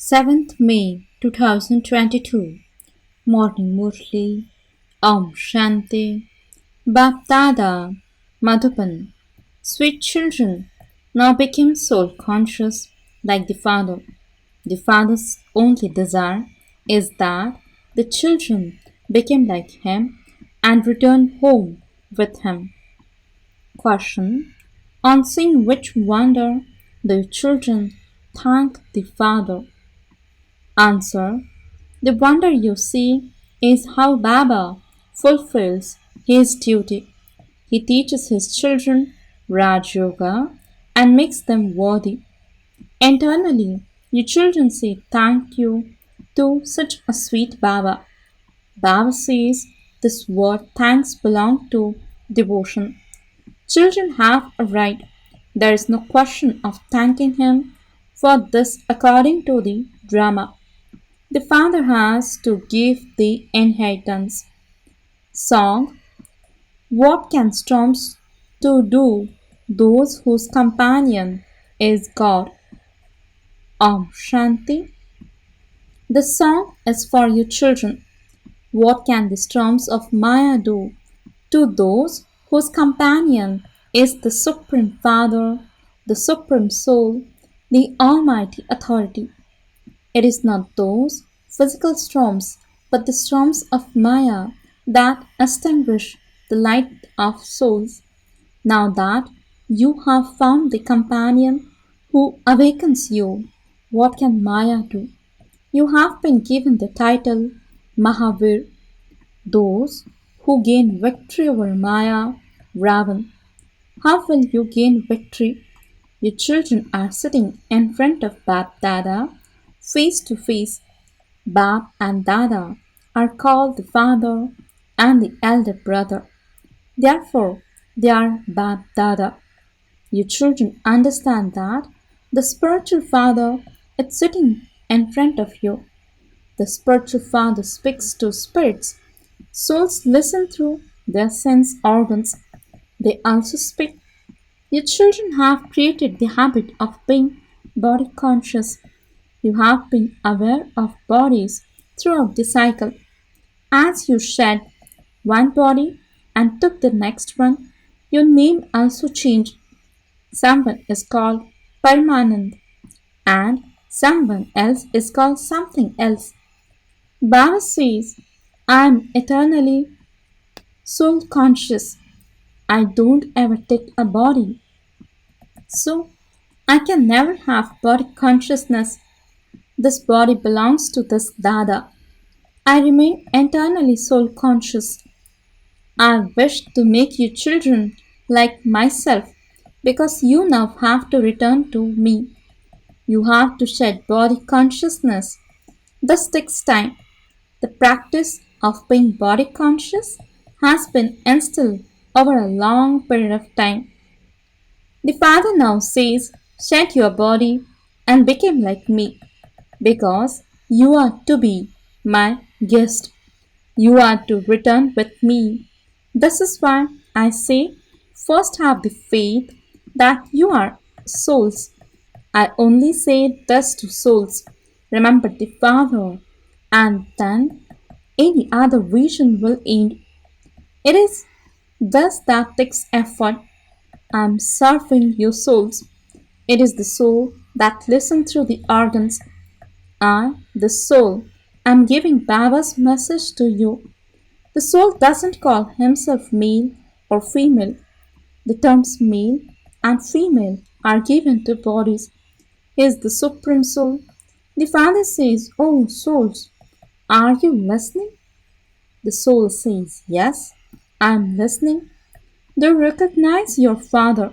7th May 2022 Morning Murli Om Shanti BapDada Madhuban. Sweet children now became soul conscious like the Father. The Father's only desire is that the children become like Him and return home with Him. Question: on seeing which wonder the children thank the Father? Answer: the wonder you see is how Baba fulfills his duty. He teaches his children Raj Yoga and makes them worthy. Internally, you children say thank you to such a sweet Baba. Baba says this word thanks belong to devotion. Children have a right. There is no question of thanking him for this according to the drama. The father has to give the inheritance. Song: what can storms to do those whose companion is God? Om Shanti. The song is for you children. What can the storms of Maya do to those whose companion is the Supreme Father, the Supreme Soul, the Almighty Authority? It is not those physical storms, but the storms of Maya that extinguish the light of souls. Now that you have found the companion who awakens you, what can Maya do? You have been given the title Mahavir. Those who gain victory over Maya, Ravan. How will you gain victory? Your children are sitting in front of BapDada, face to face. Bap and Dada are called the father and the elder brother. Therefore, they are BapDada. You children understand that the spiritual father is sitting in front of you. The spiritual father speaks to spirits. Souls listen through their sense organs. They also speak. Your children have created the habit of being body conscious. You have been aware of bodies throughout the cycle. As you shed one body and took the next one, your name also changed. Someone is called Paramanand and someone else is called something else. Baba says, I am eternally soul conscious. I don't ever take a body. So I can never have body consciousness. This body belongs to this Dada. I remain eternally soul conscious. I wish to make you children like myself because you now have to return to me. You have to shed body consciousness. This takes time. The practice of being body conscious has been instilled over a long period of time. The Father now says, shed your body and become like me, because you are to be my guest. You are to return with me. This is why I say, first have the faith that you are souls. I only say this to souls. Remember the Father, and then any other vision will end. It is thus that takes effort. I am serving your souls. It is the soul that listens through the organs. I, the soul, am giving Baba's message to you. The soul doesn't call himself male or female. The terms male and female are given to bodies. He is the Supreme Soul. The Father says, oh souls, are you listening? The soul says, yes, I am listening. Do recognize your Father.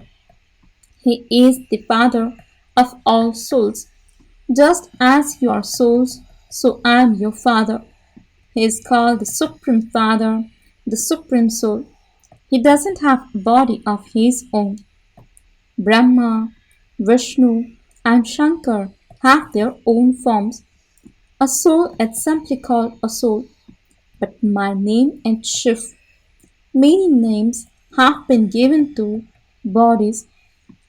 He is the Father of all souls. Just as you are souls, so I am your Father. He is called the Supreme Father, the Supreme Soul. He doesn't have a body of his own. Brahma, Vishnu, and Shankar have their own forms. A soul is simply called a soul, but my name is Shiv. Many names have been given to bodies.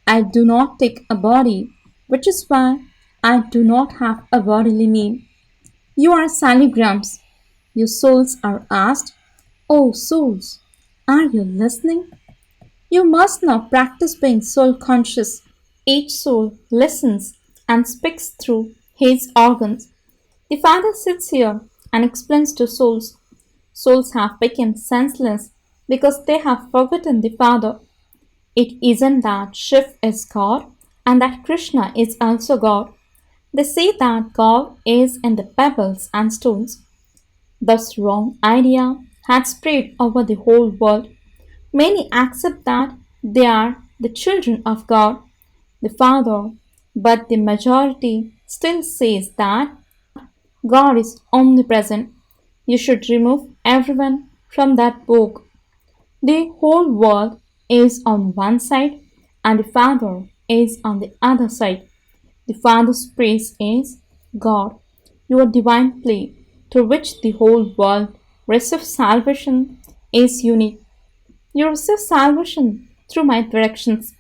I do not take a body, which is why I do not have a bodily name. You are saligrams. Your souls are asked, "Oh souls, are you listening?" You must now practice being soul conscious. Each soul listens and speaks through his organs. The Father sits here and explains to souls. Souls have become senseless because they have forgotten the Father. It isn't that Shiv is God and that Krishna is also God. They say that God is in the pebbles and stones. This wrong idea had spread over the whole world. Many accept that they are the children of God, the Father, but the majority still says that God is omnipresent. You should remove everyone from that book. The whole world is on one side and the Father is on the other side. The Father's praise is God, your divine play through which the whole world receives salvation is unique. You receive salvation through my directions.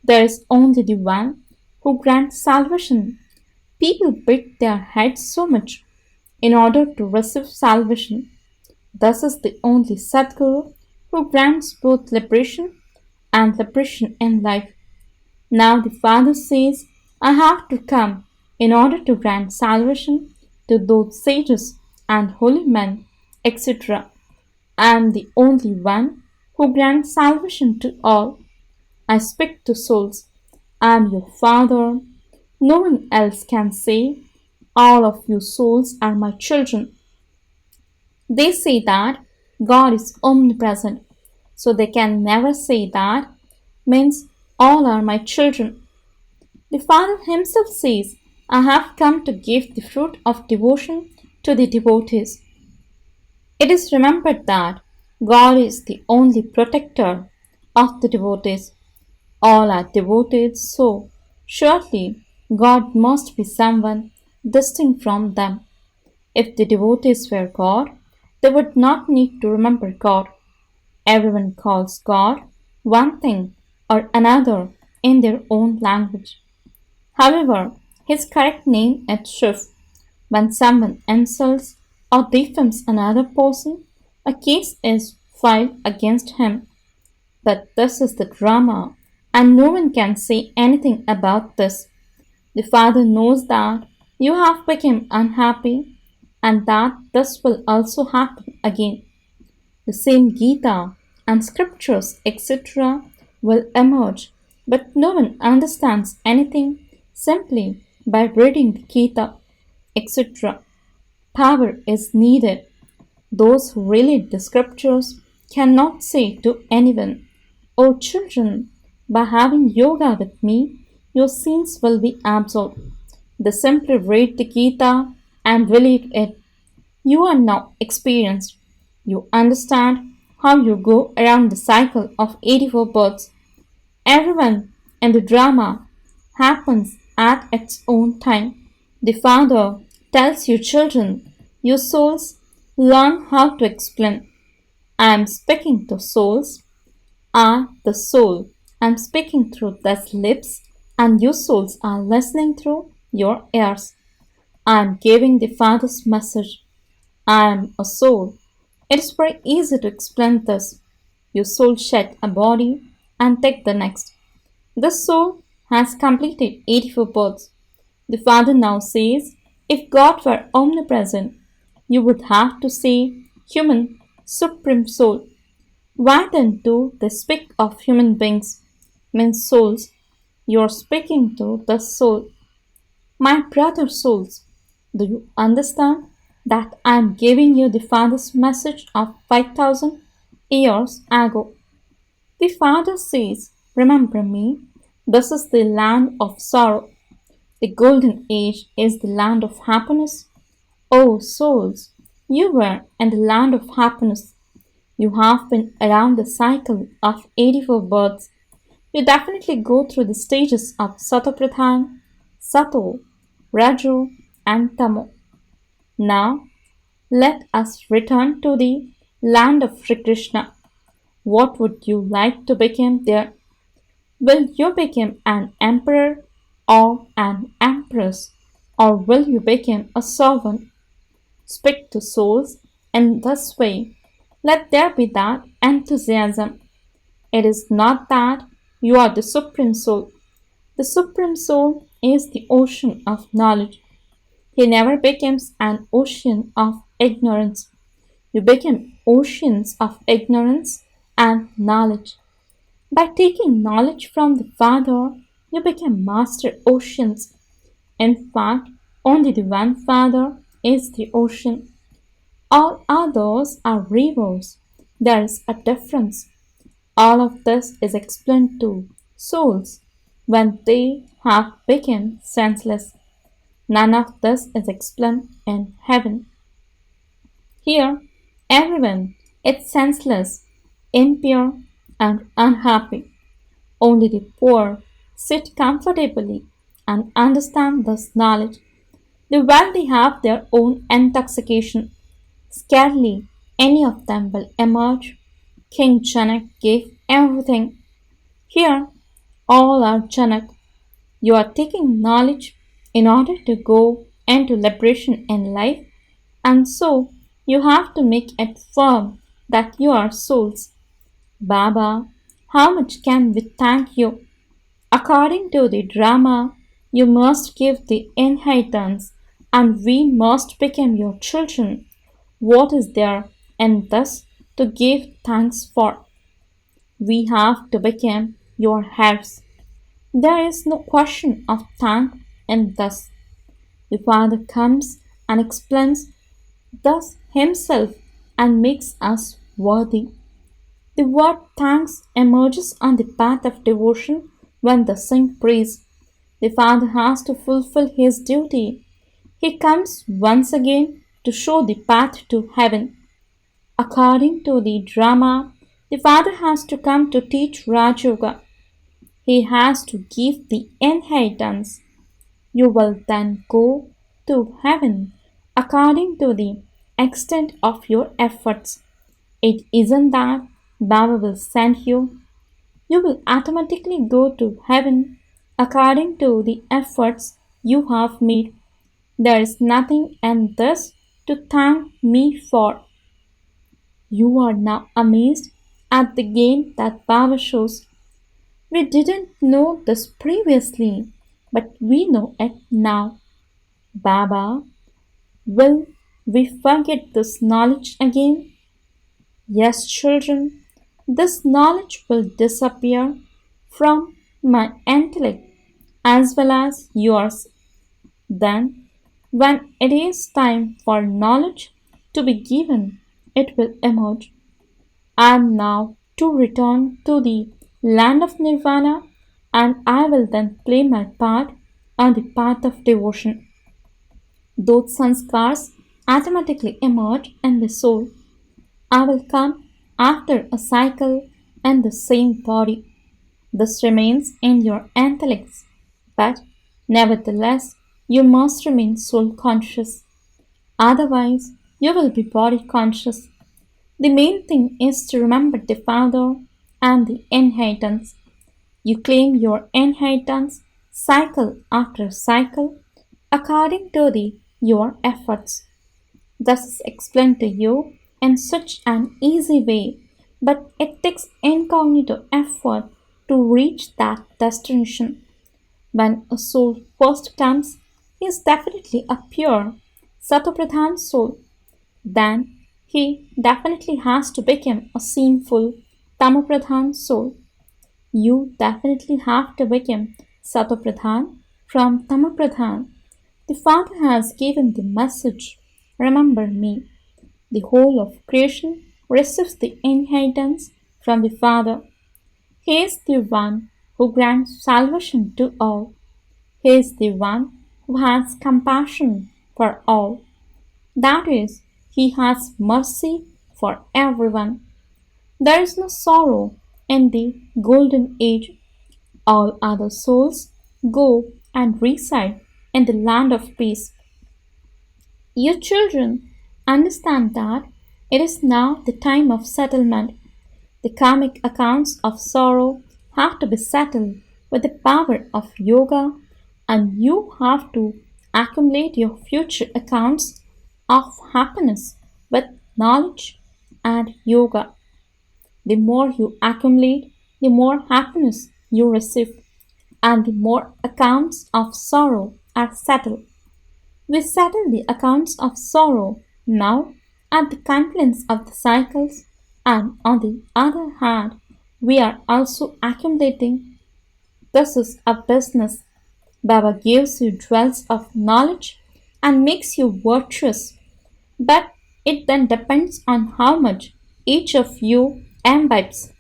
There is only the one who grants salvation. People beat their heads so much in order to receive salvation. This is the only Sadguru who grants both liberation and liberation in life. Now the Father says, I have to come in order to grant salvation to those sages and holy men, etc. I am the only one who grants salvation to all. I speak to souls. I am your Father. No one else can say, all of you souls are my children. They say that God is omnipresent, so they can never say that means all are my children. The Father himself says, I have come to give the fruit of devotion to the devotees. It is remembered that God is the only protector of the devotees. All are devoted, so surely God must be someone distinct from them. If the devotees were God, they would not need to remember God. Everyone calls God one thing or another in their own language. However, his correct name is Shiv. When someone insults or defames another person, a case is filed against him. But this is the drama, and no one can say anything about this. The Father knows that you have become unhappy and that this will also happen again. The same Gita and scriptures, etc., will emerge, but no one understands anything simply by reading the Gita, etc. Power is needed. Those who read the scriptures cannot say to anyone, "Oh children, by having yoga with me, your sins will be absolved." They simply read the Gita and believe it. You are now experienced. You understand how you go around the cycle of 84 births. Everyone in the drama happens at its own time. The Father tells you children, your souls, learn how to explain. I am speaking to souls. I, the soul, am speaking through these lips, and you souls are listening through your ears. I am giving the Father's message. I am a soul. It is very easy to explain this. Your soul shed a body and take the next. The soul has completed 84 births. The Father now says, if God were omnipresent, you would have to say human supreme soul. Why then do they speak of human beings? Means souls. You are speaking to the soul. My brother souls, do you understand that I am giving you the Father's message of 5000 years ago? The Father says, remember me, this is the land of sorrow. The golden age is the land of happiness. Oh souls, you were in the land of happiness. You have been around the cycle of 84 births. You definitely go through the stages of Satopradhan, Sato, Rajo, and Tamo. Now, let us return to the land of Sri Krishna. What would you like to become there? Will you become an emperor or an empress Or will you become a servant? Speak to souls in this way. Let there be that enthusiasm. It is not that you are the Supreme Soul. The Supreme Soul is the ocean of knowledge. He never becomes an ocean of ignorance. You become oceans of ignorance and knowledge. By taking knowledge from the Father, you become master oceans. In fact, only the one Father is the ocean. All others are rivers. There is a difference. All of this is explained to souls when they have become senseless. None of this is explained in heaven. Here, everyone is senseless, impure, and unhappy. Only the poor sit comfortably and understand this knowledge. The wealthy have their own intoxication. Scarcely any of them will emerge. King Janak gave everything. Here, all are Janak. You are taking knowledge in order to go into liberation in life, and so you have to make it firm that you are souls. Baba, how much can we thank you? According to the drama, you must give the inheritance, and we must become your children. What is there in this to give thanks for? We have to become your heirs. There is no question of thank in this. The Father comes and explains thus Himself and makes us worthy. The word thanks emerges on the path of devotion when the saint prays. The Father has to fulfill his duty. He comes once again to show the path to heaven. According to the drama, the Father has to come to teach Raj Yoga. He has to give the inheritance. You will then go to heaven according to the extent of your efforts. It isn't that Baba will send you. You will automatically go to heaven according to the efforts you have made. There is nothing in this to thank me for. You are now amazed at the gain that Baba shows. We didn't know this previously, but we know it now. Baba, will we forget this knowledge again? Yes, children, this knowledge will disappear from my intellect as well as yours. Then, when it is time for knowledge to be given, it will emerge. I am now to return to the land of Nirvana, and I will then play my part on the path of devotion. Those sanskars automatically emerge in the soul. I will come after a cycle in the same body. This remains in your intellects, but nevertheless, you must remain soul conscious. Otherwise, you will be body conscious. The main thing is to remember the Father and the inheritance. You claim your inheritance cycle after cycle according to your efforts. This is explained to you in such an easy way, but it takes incognito effort to reach that destination. When a soul first comes, he is definitely a pure Satopradhan soul. Then he definitely has to become a sinful Tamopradhan soul. You definitely have to become Satopradhan from Tamopradhan. The Father has given the message, remember me. The whole of creation receives the inheritance from the Father. He is the one who grants salvation to all. He is the one who has compassion for all. That is, He has mercy for everyone. There is no sorrow in the golden age. All other souls go and reside in the land of peace. You children understand that it is now the time of settlement. The karmic accounts of sorrow have to be settled with the power of yoga, and you have to accumulate your future accounts of happiness with knowledge and yoga. The more you accumulate, the more happiness you receive, and the more accounts of sorrow are settled. We settle the accounts of sorrow now at the confluence of the cycles, and on the other hand, we are also accumulating. This is a business. Baba gives you jewels of knowledge and makes you virtuous, but it then depends on how much each of you imbibes.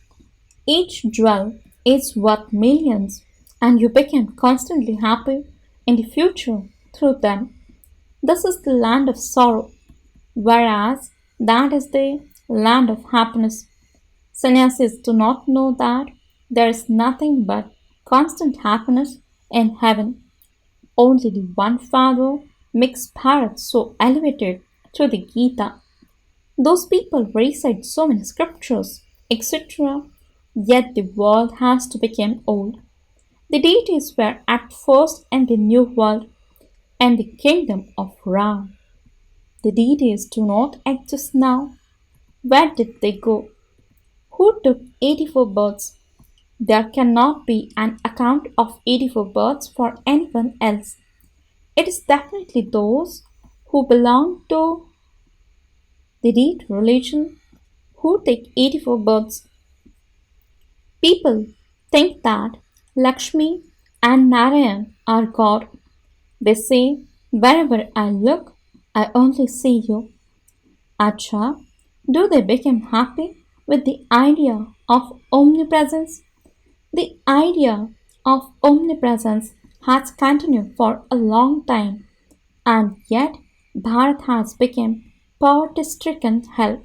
Each jewel is worth millions, and you become constantly happy in the future through them. This is the land of sorrow, whereas that is the land of happiness. Sannyasis do not know that there is nothing but constant happiness in heaven. Only the one Father makes Bharat so elevated through the Gita. Those people recite so many scriptures, etc., yet the world has to become old. The deities were at first in the new world and the kingdom of Ram. The deities do not exist now. Where did they go? Who took 84 births? There cannot be an account of 84 births for anyone else. It is definitely those who belong to the deed religion who take 84 births. People think that Lakshmi and Narayan are God. They say, wherever I look, I only see you. Acha, do they become happy with the idea of omnipresence? The idea of omnipresence has continued for a long time, and yet Bharat has become poverty-stricken hell.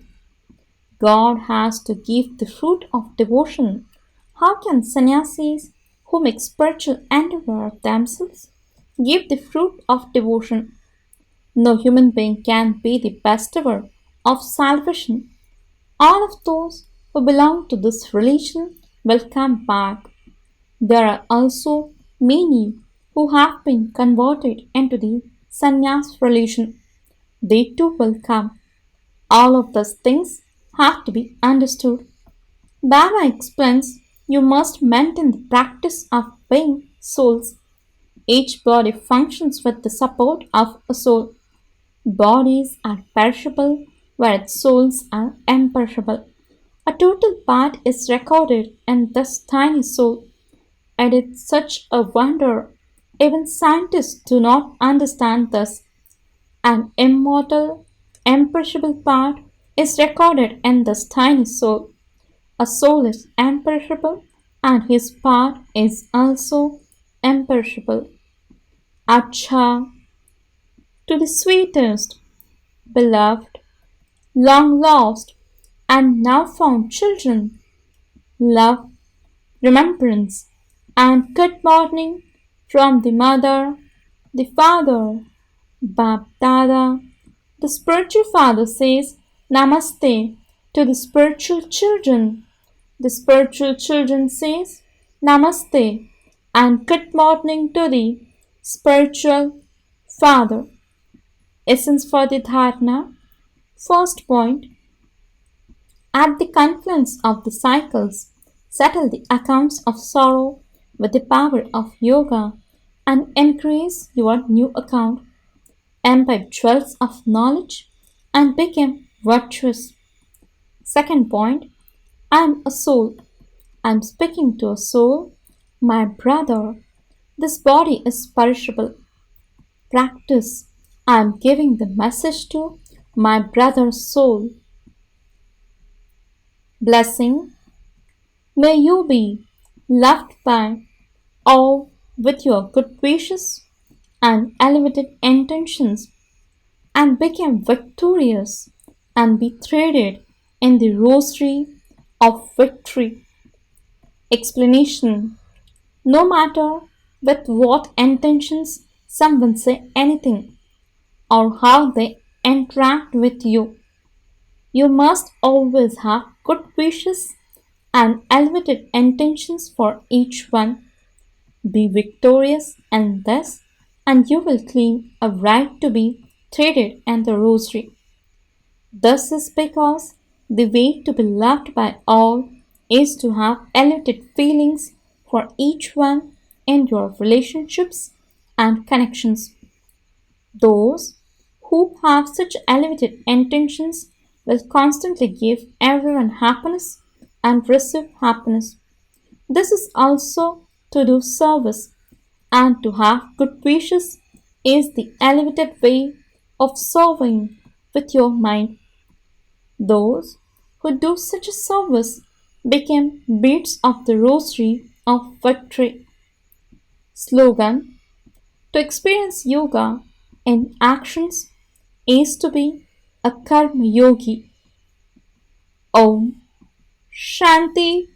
God has to give the fruit of devotion. How can sannyasis who make spiritual endeavor of themselves give the fruit of devotion? No human being can be the bestower of salvation. All of those who belong to this religion will come back. There are also many who have been converted into the sannyas religion. They too will come. All of those things have to be understood. Baba explains you must maintain the practice of being souls. Each body functions with the support of a soul. Bodies are perishable, whereas souls are imperishable. A total part is recorded in this tiny soul. And it's such a wonder. Even scientists do not understand this. An immortal, imperishable part is recorded in this tiny soul. A soul is imperishable, and his part is also imperishable. Acha, to the sweetest, beloved, long lost, and now found children, love, remembrance, and good morning from the mother, the father, BapDada. The spiritual father says Namaste to the spiritual children. The spiritual children says Namaste and good morning to the spiritual father. Essence for the dharana. First point, at the confluence of the cycles, settle the accounts of sorrow with the power of yoga and increase your new account. Imbibe jewels of knowledge and become virtuous. Second point, I am a soul. I am speaking to a soul, my brother. This body is perishable. Practice. I am giving the message to my brother's soul. Blessing. May you be loved by all with your good wishes and elevated intentions, and become victorious and be threaded in the rosary of victory. Explanation. No matter with what intentions someone say anything or how they interact with you, you must always have good wishes and elevated intentions for each one. Be victorious in this and you will claim a right to be threaded in the rosary. This is because the way to be loved by all is to have elevated feelings for each one in your relationships and connections. Those who have such elevated intentions will constantly give everyone happiness and receive happiness. This is also to do service, and to have good wishes is the elevated way of serving with your mind. Those who do such a service become beads of the rosary of victory. Slogan: to experience yoga in actions is to be a karma yogi. Om Shanti